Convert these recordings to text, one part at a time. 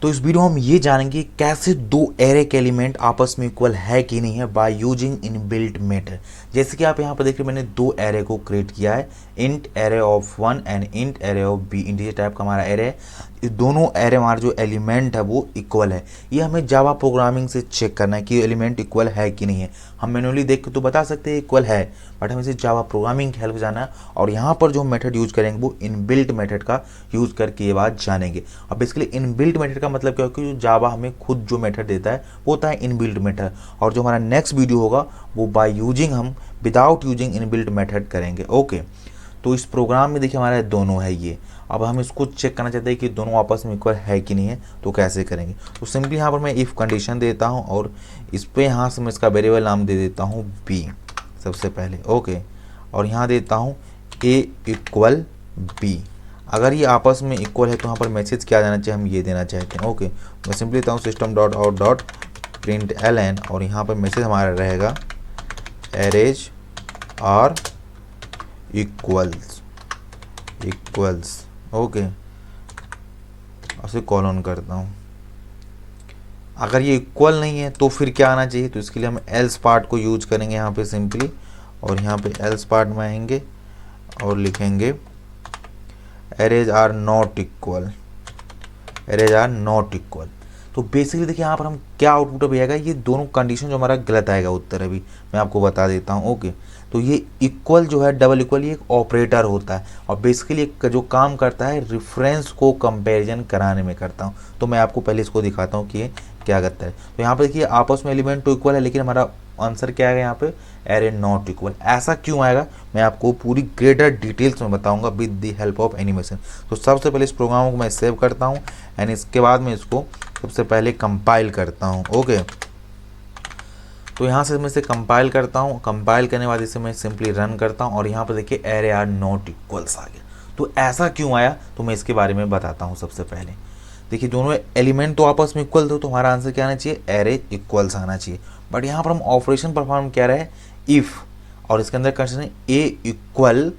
तो इस वीडियो में हम ये जानेंगे कैसे दो एरे के एलिमेंट आपस में इक्वल है कि नहीं है बाय यूजिंग इनबिल्ट मेथड। जैसे कि आप यहाँ पर देख रहे हैं, मैंने दो एरे को क्रिएट किया है, int array of 1 and int array of b. Integer type का हमारा एरे है। ये दोनों एरे हमारा जो एलिमेंट है वो इक्वल है। ये हमें जावा प्रोग्रामिंग से चेक करना है कि एलिमेंट इक्वल है कि नहीं है। हम मैनुअली देख के तो बता सकते हैं इक्वल है, बट हमें इसे जावा प्रोग्रामिंग की हेल्प जाना है। और यहाँ पर जो मेथड यूज करेंगे वो इनबिल्ट मेथड का यूज करके ये बात जानेंगे। अब बेसिकली इनबिल्ट मेथड का मतलब क्या है कि जो जावा हमें खुद जो मेथड देता है वो होता है इनबिल्ट मेथड। और जो हमारा नेक्स्ट वीडियो होगा वो बाय यूजिंग हम विदाउट यूजिंग इनबिल्ट मेथड करेंगे। ओके, तो इस प्रोग्राम में देखिए हमारा दोनों है ये। अब हम इसको चेक करना चाहते हैं कि दोनों आपस में इक्वल है कि नहीं है, तो कैसे करेंगे। तो सिंपली यहाँ पर मैं इफ़ कंडीशन देता हूँ और इस पर यहाँ से मैं इसका वेरिएबल नाम दे देता हूँ बी सबसे पहले। ओके, और यहाँ देता हूँ ए इक्वल बी। अगर ये आपस में इक्वल है तो यहाँ पर मैसेज क्या जाना चाहिए, हम ये देना चाहते हैं। ओके, मैं सिंपली देता हूँ system dot out dot print l n, और यहाँ पर मैसेज हमारा रहेगा एरेज आर इक्वल्स। ओके, उसे कॉलन करता हूँ। अगर ये इक्वल नहीं है तो फिर क्या आना चाहिए, तो इसके लिए हम एल्स पार्ट को यूज करेंगे यहाँ पे सिंपली, और यहाँ पे एल्स पार्ट में आएंगे और लिखेंगे एरेज आर नॉट इक्वल। तो बेसिकली देखिए यहाँ पर हम क्या आउटपुट अभी आएगा, ये दोनों कंडीशन जो हमारा गलत आएगा उत्तर अभी मैं आपको बता देता हूँ। ओके, तो ये इक्वल जो है डबल इक्वल ये एक ऑपरेटर होता है और बेसिकली जो काम करता है रेफरेंस को कंपैरिजन कराने में करता हूँ। तो मैं आपको पहले इसको दिखाता हूँ कि ये क्या करता है। तो यहाँ पर देखिए आपस में एलिमेंट तो इक्वल है, लेकिन हमारा आंसर क्या आएगा यहाँ पे, एरे नॉट इक्वल। ऐसा क्यों आएगा मैं आपको पूरी ग्रेटर डिटेल्स में बताऊंगा with the help of animation. तो सबसे पहले इस प्रोग्राम को मैं सेव करता हूँ एंड इसके बाद मैं इसको सबसे पहले कंपाइल करता हूँ। ओके, तो यहाँ से मैं इसे कंपाइल करता हूँ। कंपाइल करने के बाद इसे मैं सिंपली रन करता हूँ और यहाँ पर देखिए एरे आर नॉट इक्वल्स आ गया। तो ऐसा क्यों आया तो मैं इसके बारे में बताता हूँ। सबसे पहले देखिए दोनों एलिमेंट तो आपस में इक्वल थे, तो हमारा आंसर क्या आना चाहिए, एरे इक्वल्स आना चाहिए। बट यहाँ पर हम ऑपरेशन परफॉर्म क्या रहे, इफ़, और इसके अंदर कंडीशन है ए इक्वल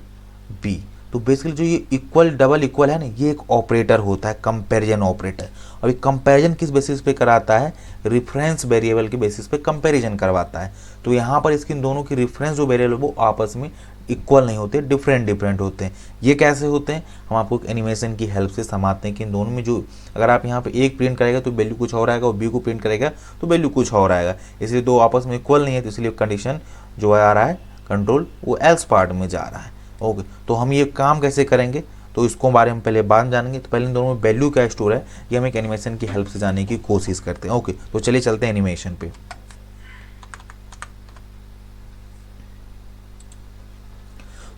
बी। तो बेसिकली जो ये इक्वल डबल इक्वल है ना, ये एक ऑपरेटर होता है, कंपैरिजन ऑपरेटर। और ये कंपैरिजन किस बेसिस पे कराता है, रेफरेंस वेरिएबल के बेसिस पे कंपैरिजन करवाता है। तो यहाँ पर इसकी दोनों की रेफरेंस जो वेरिएबल वो आपस में इक्वल नहीं होते, डिफरेंट होते हैं। ये कैसे होते हैं हम आपको एनिमेशन की हेल्प से समझते हैं कि इन दोनों में जो, अगर आप यहाँ पे एक प्रिंट करेगा तो वैल्यू कुछ और आएगा और बी को प्रिंट करेगा तो वैल्यू कुछ और आएगा। इसलिए दो आपस में इक्वल नहीं है, तो इसलिए कंडीशन जो आ रहा है कंट्रोल वो एल्स पार्ट में जा रहा है। ओके, तो हम ये काम कैसे करेंगे तो इसको बारे में पहले बात जानेंगे। तो पहले इन दोनों में वैल्यू क्या स्टोर है ये हम एक एनिमेशन की हेल्प से जानने की कोशिश करते हैं। ओके, तो चलिए चलते हैं एनिमेशन पे।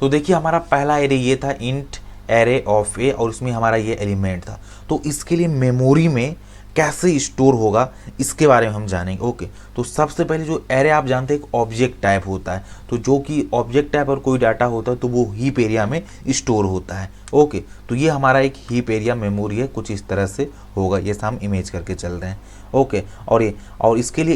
तो देखिए हमारा पहला एरे ये था इंट एरे ऑफ ए, और इसमें हमारा ये एलिमेंट था। तो इसके लिए मेमोरी में कैसे स्टोर होगा इसके बारे में हम जानेंगे। ओके, तो सबसे पहले जो एरे आप जानते हैं एक ऑब्जेक्ट टाइप होता है, तो जो कि ऑब्जेक्ट टाइप और कोई डाटा होता है तो वो हीप एरिया में स्टोर होता है। ओके, तो ये हमारा एक हीप एरिया मेमोरी है, कुछ इस तरह से होगा, ये हम इमेज करके चल रहे हैं। ओके, और इसके लिए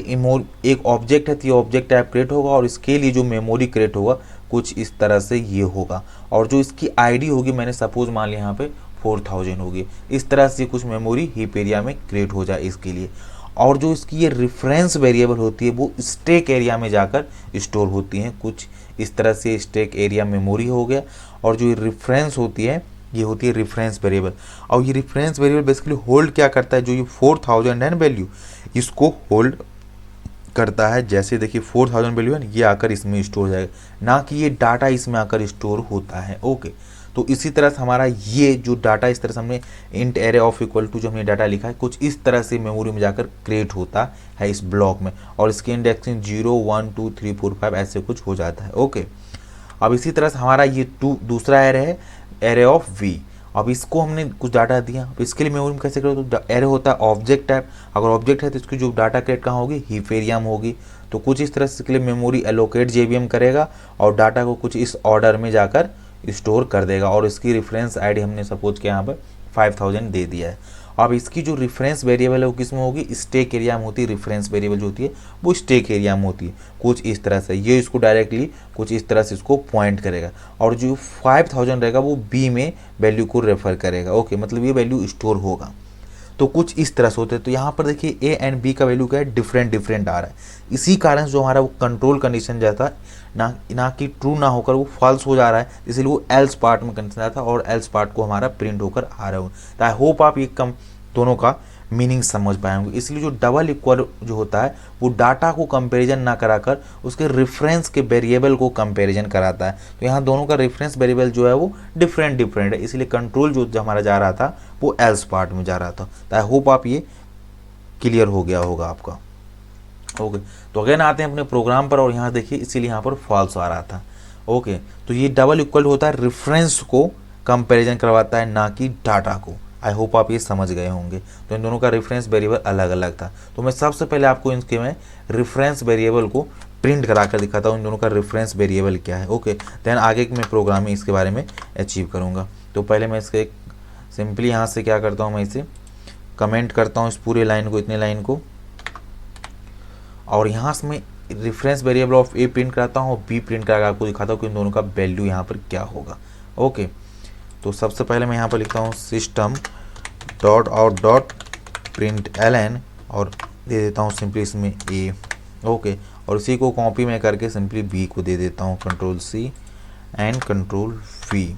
एक ऑब्जेक्ट है तो ये ऑब्जेक्ट टाइप क्रिएट होगा, और इसके लिए जो मेमोरी क्रिएट होगा कुछ इस तरह से ये होगा। और जो इसकी आईडी होगी, मैंने सपोज मान लिया यहाँ पे 4000 होगी, इस तरह से कुछ मेमोरी हीप एरिया में क्रिएट हो जाए इसके लिए। और जो इसकी ये रेफरेंस वेरिएबल होती है वो स्टैक एरिया में जाकर स्टोर होती हैं, कुछ इस तरह से स्टैक एरिया मेमोरी हो गया। और जो ये रेफरेंस होती है ये होती है रेफरेंस वेरिएबल। और ये रेफरेंस वेरिएबल बेसिकली होल्ड क्या करता है, जो ये 4000 है वैल्यू, इसको होल्ड करता है। जैसे देखिए 4000 वैल्यू है ना, ये आकर इसमें स्टोर हो जाएगा, ना कि ये डाटा इसमें आकर स्टोर होता है। ओके, तो इसी तरह से हमारा ये जो डाटा इस तरह से हमने int array of equal to जो हमने डाटा लिखा है कुछ इस तरह से मेमोरी में जाकर क्रिएट होता है इस ब्लॉक में, और इसकी इंडेक्सिंग 0 1 2 3 4 5 ऐसे कुछ हो जाता है। ओके, अब इसी तरह से हमारा ये दूसरा एरे है एरे ऑफ वी। अब इसको हमने कुछ डाटा दिया, अब इसके लिए मेमोरी में कैसे करें, तो एरे होता है ऑब्जेक्ट टाइप। अगर ऑब्जेक्ट है तो इसकी जो डाटा क्रिएट कहाँ होगी, हीप एरिया में होगी। तो कुछ इस तरह से इसके लिए मेमोरी एलोकेट जेवीएम करेगा और डाटा को कुछ इस ऑर्डर में जाकर स्टोर कर देगा। और इसकी रेफरेंस आईडी हमने सपोज किया यहाँ पर 5000 दे दिया है। अब इसकी जो रेफरेंस वेरिएबल है वो किस में होगी, स्टैक एरिया में होती है। रेफरेंस वेरिएबल जो होती है वो स्टैक एरिया में होती है, कुछ इस तरह से। ये इसको डायरेक्टली कुछ इस तरह से इसको पॉइंट करेगा, और जो 5000 रहेगा वो बी में वैल्यू को रेफर करेगा। ओके, मतलब ये वैल्यू स्टोर होगा। तो कुछ इस तरह से होते हैं। तो यहाँ पर देखिए ए एंड बी का वैल्यू क्या है, डिफरेंट डिफरेंट आ रहा है। इसी कारण जो हमारा वो कंट्रोल कंडीशन जाता है ना कि ट्रू ना होकर वो फॉल्स हो जा रहा है, इसलिए वो एल्स पार्ट में कंडीशन आता है और एल्स पार्ट को हमारा प्रिंट होकर आ रहा है। तो आई होप आप ये दोनों का मीनिंग समझ पाएंगे। इसलिए जो डबल इक्वल जो होता है वो डाटा को कंपैरिजन ना कराकर उसके रेफरेंस के वेरिएबल को कंपैरिजन कराता है। तो यहाँ दोनों का रेफरेंस वेरिएबल जो है वो डिफरेंट डिफरेंट है, इसलिए कंट्रोल जो हमारा जा रहा था वो एल्स पार्ट में जा रहा था। तो आई होप आप ये क्लियर हो गया होगा आपका। ओके, तो अगेन आते हैं अपने प्रोग्राम पर और यहाँ देखिए इसीलिए यहाँ पर फॉल्स आ रहा था। ओके, तो ये डबल इक्वल होता है रेफरेंस को कंपैरिजन करवाता है ना कि डाटा को। आई होप आप ये समझ गए होंगे। तो इन दोनों का रेफरेंस वेरिएबल अलग अलग था। तो मैं सबसे पहले आपको इनके में रेफरेंस वेरिएबल को प्रिंट करा कर दिखाता हूँ इन दोनों का रेफरेंस वेरिएबल क्या है। ओके, देन आगे मैं प्रोग्रामिंग इसके बारे में अचीव करूँगा। तो पहले मैं इसके सिंपली यहाँ से क्या करता हूँ, मैं इसे कमेंट करता हूँ इस पूरे लाइन को, इतने लाइन को, और यहाँ से मैं reference variable of A print कराता हूँ और बी प्रिंट करा आपको दिखाता हूँ कि इन दोनों का वैल्यू यहाँ पर क्या होगा। ओके, तो सबसे पहले मैं यहाँ पर लिखता हूँ system dot out dot print ln और दे देता हूँ सिंपली इसमें ए। ओके, और इसी को कॉपी में करके सिंपली बी को दे देता हूँ control C and control V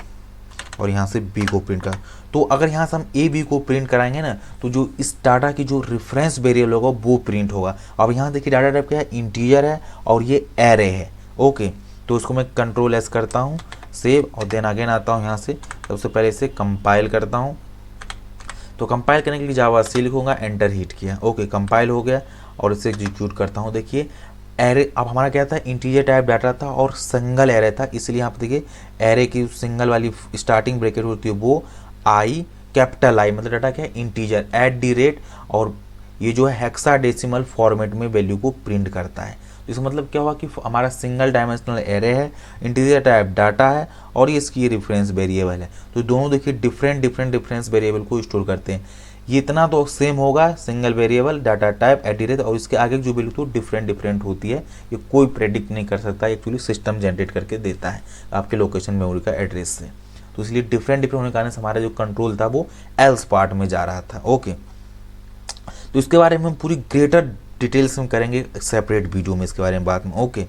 और यहाँ से बी को प्रिंट कर। तो अगर यहाँ से हम ए बी को प्रिंट कराएंगे ना तो जो इस डाटा की जो रेफरेंस वेरिएबल होगा वो प्रिंट होगा। अब यहाँ देखिए डाटा टाइप क्या है, इंटीजर है और ये एरे है। ओके, तो उसको मैं कंट्रोल एस करता हूँ, सेव, और देन अगेन आता हूँ यहाँ से सबसे पहले इसे कंपाइल करता हूँ। तो कंपाइल करने के लिए जावा सी लिखूंगा, एंटर हिट किया। ओके, कंपाइल हो गया और इसे एग्जीक्यूट करता हूँ। देखिए एरे अब हमारा क्या था, इंटीजर टाइप डाटा था और सिंगल एरे था, इसलिए यहाँ पर देखिए एरे की सिंगल वाली स्टार्टिंग ब्रैकेट होती है वो आई कैपिटल आई, मतलब डाटा क्या है इंटीजर @ और ये जो है हेक्साडेसिमल फॉर्मेट में वैल्यू को प्रिंट करता है। तो इसका मतलब क्या हुआ कि हमारा सिंगल डायमेंशनल एरे है, इंटीजर टाइप डाटा है और ये इसकी रेफरेंस वेरिएबल है। तो दोनों देखिए डिफरेंट डिफरेंट रेफरेंस वेरिएबल को स्टोर करते हैं। ये इतना तो सेम होगा, सिंगल वेरिएबल डाटा टाइप @ और इसके आगे जो वैल्यू तो डिफरेंट डिफरेंट होती है, ये कोई प्रेडिक्ट नहीं कर सकता, एक्चुअली सिस्टम जनरेट करके देता है आपके लोकेशन मेमोरी का एड्रेस से। तो इसलिए डिफरेंट डिफरेंट होने के कारण से हमारा जो कंट्रोल था वो एल्स पार्ट में जा रहा था। ओके, तो इसके बारे में हम पूरी ग्रेटर डिटेल्स में करेंगे सेपरेट वीडियो में इसके बारे में बात में। ओके,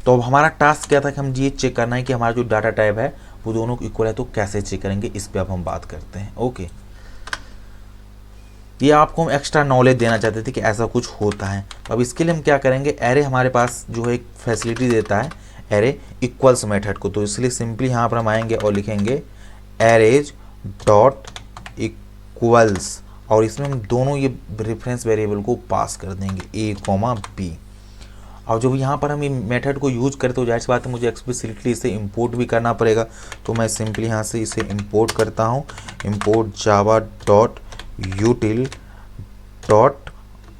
तो अब हमारा टास्क क्या था कि हम ये चेक करना है कि हमारा जो डाटा टाइप है वो दोनों इक्वल है, तो कैसे चेक करेंगे इस पे अब हम बात करते हैं। ओके, ये आपको हम एक्स्ट्रा नॉलेज देना चाहते थे कि ऐसा कुछ होता है। तो अब इसके लिए हम क्या करेंगे, एरे हमारे पास जो है एक फैसिलिटी देता है एरे इक्वल्स मेथड को, तो इसलिए सिंपली यहाँ पर हम आएंगे और लिखेंगे एरेज डॉट इक्वल्स और इसमें हम दोनों ये रेफरेंस वेरिएबल को पास कर देंगे ए कॉमा बी। और जब यहाँ पर हम ये मेथड को यूज करें तो जाहिर सी बात है मुझे एक्सप्लिसिटली इसे इंपोर्ट भी करना पड़ेगा। तो मैं सिंपली यहाँ से इसे इंपोर्ट करता हूँ, import Java dot यूटिल dot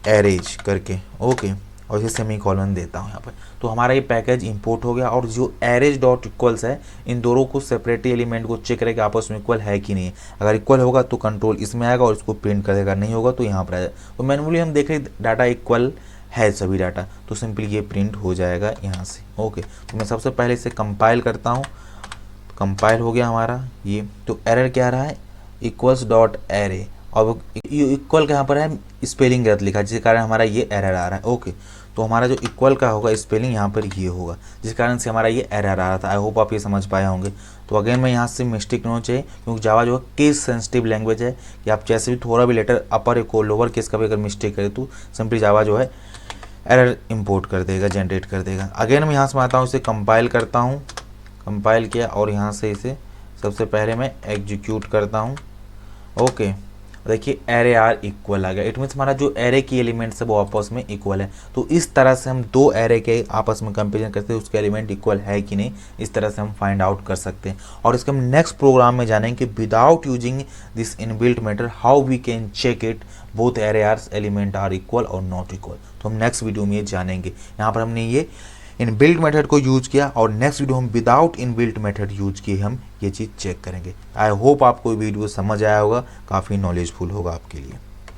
arrays करके। ओके, और इसे सेमीकोलन देता हूँ यहाँ पर। तो हमारा ये पैकेज इंपोर्ट हो गया और जो एरेज डॉट इक्वल्स है इन दोनों को सेपरेटली एलिमेंट को चेक करेगा आपस में इक्वल है कि नहीं। अगर इक्वल होगा तो कंट्रोल इसमें आएगा और इसको प्रिंट कर देगा, नहीं होगा तो यहाँ पर आएगा। तो मैनुअली हम देख रहे डाटा इक्वल है सभी डाटा, तो सिंपली ये प्रिंट हो जाएगा यहाँ से। ओके, तो मैं सबसे पहले इसे कंपाइल करता हूँ। कंपाइल हो गया हमारा ये। तो एरर क्या रहा है, इक्वल्स डॉट एरे, और इक्वल का यहाँ पर है स्पेलिंग गलत लिखा जिस कारण हमारा ये एरर आ रहा है। ओके, तो हमारा जो इक्वल का होगा स्पेलिंग यहाँ पर ये होगा जिस कारण से हमारा ये एरर आ रहा था। आई होप आप ये समझ पाए होंगे। तो अगेन मैं यहाँ से मिस्टेक नहीं होना चाहिए क्योंकि जावा जो है केस सेंसिटिव लैंग्वेज है कि आप जैसे भी थोड़ा भी लेटर अपर को लोअर केस का भी अगर मिस्टेक करें तो सिंपली जावा जो है एरर इंपोर्ट कर देगा, जनरेट कर देगा। अगेन मैं यहाँ से आता हूँ, इसे कंपाइल करता हूँ, कंपाइल किया और यहाँ से इसे सबसे पहले मैं एग्जीक्यूट करता हूँ। ओके, देखिए एरे आर इक्वल आ गया, इट मीन्स हमारा जो एरे की एलिमेंट्स है वो आपस में इक्वल है। तो इस तरह से हम दो एरे के आपस में कंपेरिजन करते हैं उसके एलिमेंट इक्वल है कि नहीं, इस तरह से हम फाइंड आउट कर सकते हैं। और इसके हम नेक्स्ट प्रोग्राम में जानेंगे कि without using this inbuilt method how we can check it both arrays element are equal और नॉट इक्वल। तो हम नेक्स्ट वीडियो में ये जानेंगे। यहाँ पर हमने ये इनबिल्ट मेथड को यूज किया और नेक्स्ट वीडियो हम विदाउट इनबिल्ट मेथड यूज किए हम ये चीज़ चेक करेंगे। आई होप आपको वीडियो समझ आया होगा, काफ़ी नॉलेजफुल होगा आपके लिए।